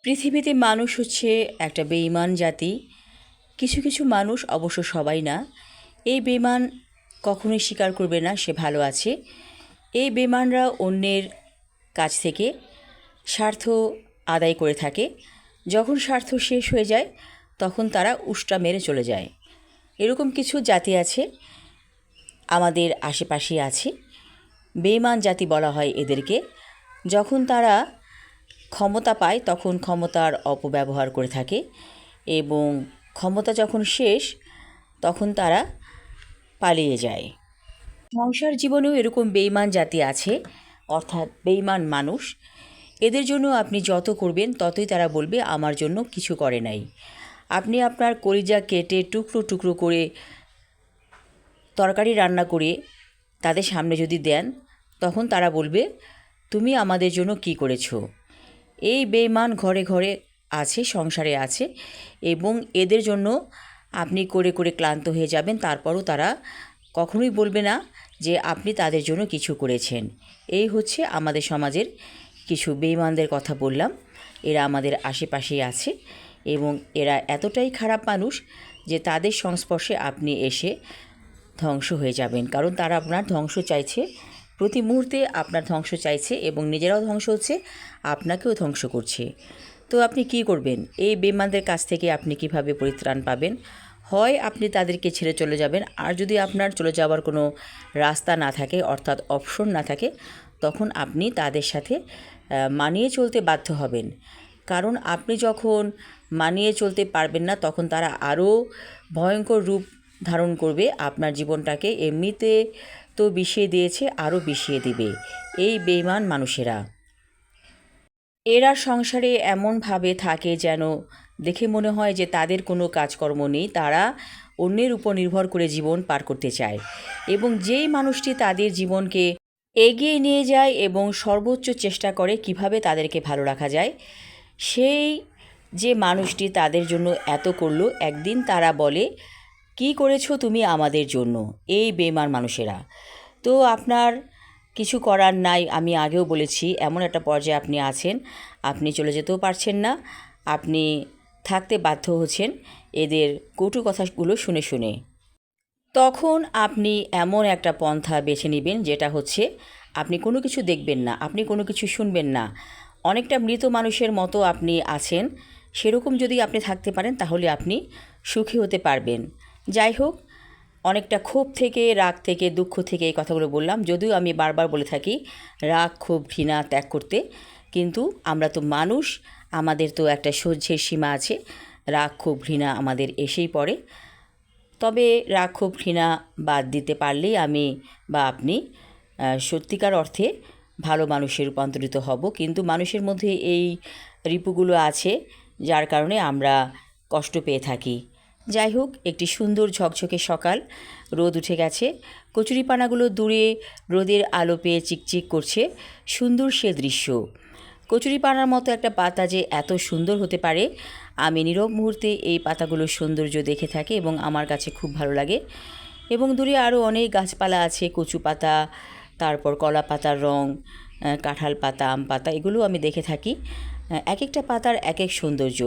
পৃথিবীতে মানুষ হচ্ছে একটা বেঈমান জাতি। কিছু কিছু মানুষ, অবশ্য সবাই না, এই বেঈমান কখনোই স্বীকার করবে না সে ভালো আছে। এই বেঈমানরা অন্যের কাছ থেকে স্বার্থ আদায় করে থাকে। যখন স্বার্থ শেষ হয়ে যায় তখন তারা উষ্টা মেরে চলে যায়। এরকম কিছু জাতি আছে, আমাদের আশেপাশেই আছে। বেঈমান জাতি বলা হয় এদেরকে। যখন তারা ক্ষমতা পায় তখন ক্ষমতার অপব্যবহার করে থাকে এবং ক্ষমতা যখন শেষ তখন তারা পালিয়ে যায়। সংসার জীবনেও এরকম বেঈমান জাতি আছে, অর্থাৎ বেঈমান মানুষ। এদের জন্য আপনি যত করবেন ততই তারা বলবে আমার জন্য কিছু করে নাই। আপনি আপনার কলিজা কেটে টুকরো টুকরো করে তরকারি রান্না করে তাদের সামনে যদি দেন তখন তারা বলবে তুমি আমাদের জন্য কি করেছো। এই বেঈমান ঘরে ঘরে আছে, সংসারে আছে, এবং এদের জন্য আপনি করে করে ক্লান্ত হয়ে যাবেন, তারপরও তারা কখনোই বলবে না যে আপনি তাদের জন্য কিছু করেছেন। এই হচ্ছে আমাদের সমাজের কিছু বেঈমানদের কথা বললাম। এরা আমাদের আশেপাশেই আছে এবং এরা এতটাই খারাপ মানুষ যে তাদের সংস্পর্শে আপনি এসে ধ্বংস হয়ে যাবেন, কারণ তারা আপনার ধ্বংস চাইছে। প্রতি মুহূর্তে আপনার ধ্বংস চাইছে এবং নিজেরাও ধ্বংস হচ্ছে, আপনাকেও ধ্বংস করছে। তো আপনি কি করবেন? এই বেঈমানদের কাছ থেকে আপনি কিভাবে পরিত্রাণ পাবেন? হয় আপনি তাদেরকে ছেড়ে চলে যাবেন, আর যদি আপনার চলে যাওয়ার কোনো রাস্তা না থাকে, অর্থাৎ অপশন না থাকে, তখন আপনি তাদের সাথে মানিয়ে চলতে বাধ্য হবেন। কারণ আপনি যখন মানিয়ে চলতে পারবেন না তখন তারা আরও ভয়ঙ্কর রূপ ধারণ করবে। আপনার জীবনটাকে এমনিতে তো বিষিয়ে দিয়েছে, আরও বিষিয়ে দিবে এই বেঈমান মানুষেরা। এরা সংসারে এমনভাবে থাকে যেন দেখে মনে হয় যে তাদের কোনো কাজকর্ম নেই, তারা অন্যের উপর নির্ভর করে জীবন পার করতে চায়। এবং যেই মানুষটি তাদের জীবনকে এগিয়ে নিয়ে যায় এবং সর্বোচ্চ চেষ্টা করে কিভাবে তাদেরকে ভালো রাখা যায়, সেই যে মানুষটি তাদের জন্য এত করলো, একদিন তারা বলে কি করেছো তুমি আমাদের জন্য, এই বেঈমান মানুষেরা। তো আপনার কিছু করার নাই। আমি আগেও বলেছি, এমন একটা পর্যায়ে আপনি আছেন, আপনি চলে যেতেও পারছেন না, আপনি থাকতে বাধ্য হচ্ছেন এদের কটু কথাগুলো শুনে শুনে। তখন আপনি এমন একটা পন্থা বেছে নেবেন যেটা হচ্ছে আপনি কোনো কিছু দেখবেন না, আপনি কোনো কিছু শুনবেন না। অনেকটা মৃত মানুষের মতো আপনি আছেন, সেরকম যদি আপনি থাকতে পারেন তাহলে আপনি সুখী হতে পারবেন। যাই হোক, অনেকটা ক্ষোভ থেকে, রাগ থেকে, দুঃখ থেকে এই কথাগুলো বললাম। যদিও আমি বারবার বলে থাকি রাগ, ক্ষোভ, ঘৃণা ত্যাগ করতে, কিন্তু আমরা তো মানুষ, আমাদের তো একটা সহ্যের সীমা আছে। রাগ, ক্ষোভ, ঘৃণা আমাদের এসেই পড়ে। তবে রাগ, ক্ষোভ, ঘৃণা বাদ দিতে পারলেই আমি বা আপনি সত্যিকার অর্থে ভালো মানুষে রূপান্তরিত হব। কিন্তু মানুষের মধ্যে এই রিপুগুলো আছে যার কারণে আমরা কষ্ট পেয়ে থাকি। যাই হোক, একটি সুন্দর ঝকঝকে সকাল, রোদ উঠে গেছে, কচুরিপানাগুলো দূরে রোদের আলো পেয়ে চিকচিক করছে। সুন্দর সে দৃশ্য। কচুরিপানার মতো একটা পাতা যে এত সুন্দর হতে পারে, আমি নীরব মুহূর্তে এই পাতাগুলোর সৌন্দর্য দেখে থাকি এবং আমার কাছে খুব ভালো লাগে। এবং দূরে আরও অনেক গাছপালা আছে, কচু পাতা, তারপর কলা পাতার রং, কাঁঠাল পাতা, আম পাতা, এগুলো আমি দেখে থাকি। এক একটা পাতার এক এক সৌন্দর্য।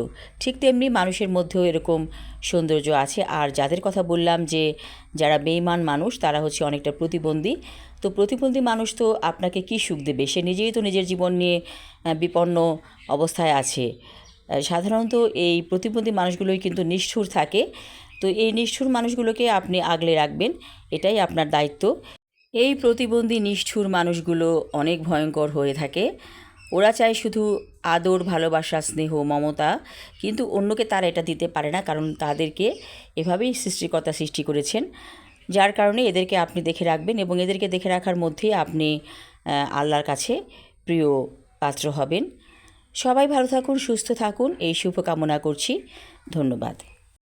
ঠিক তেমনি মানুষের মধ্যেও এরকম সৌন্দর্য আছে। আর যাদের কথা বললাম যে যারা বেঈমান মানুষ, তারা হচ্ছে অনেকটা প্রতিবন্ধী। তো প্রতিবন্ধী মানুষ তো আপনাকে কী সুখ দেবে? সে নিজেই তো নিজের জীবন নিয়ে বিপন্ন অবস্থায় আছে। সাধারণত এই প্রতিবন্ধী মানুষগুলোই কিন্তু নিষ্ঠুর থাকে। তো এই নিষ্ঠুর মানুষগুলোকে আপনি আগলে রাখবেন, এটাই আপনার দায়িত্ব। এই প্রতিবন্ধী নিষ্ঠুর মানুষগুলো অনেক ভয়ঙ্কর হয়ে থাকে। ওরা চায় শুধু আদর, ভালোবাসা, স্নেহ, মমতা, কিন্তু অন্যকে তারা এটা দিতে পারে না, কারণ তাদেরকে এভাবেই সৃষ্টিকর্তা সৃষ্টি করেছেন। যার কারণে এদেরকে আপনি দেখে রাখবেন এবং এদেরকে দেখে রাখার মধ্যেই আপনি আল্লাহর কাছে প্রিয় পাত্র হবেন। সবাই ভালো থাকুন, সুস্থ থাকুন, এই শুভকামনা করছি। ধন্যবাদ।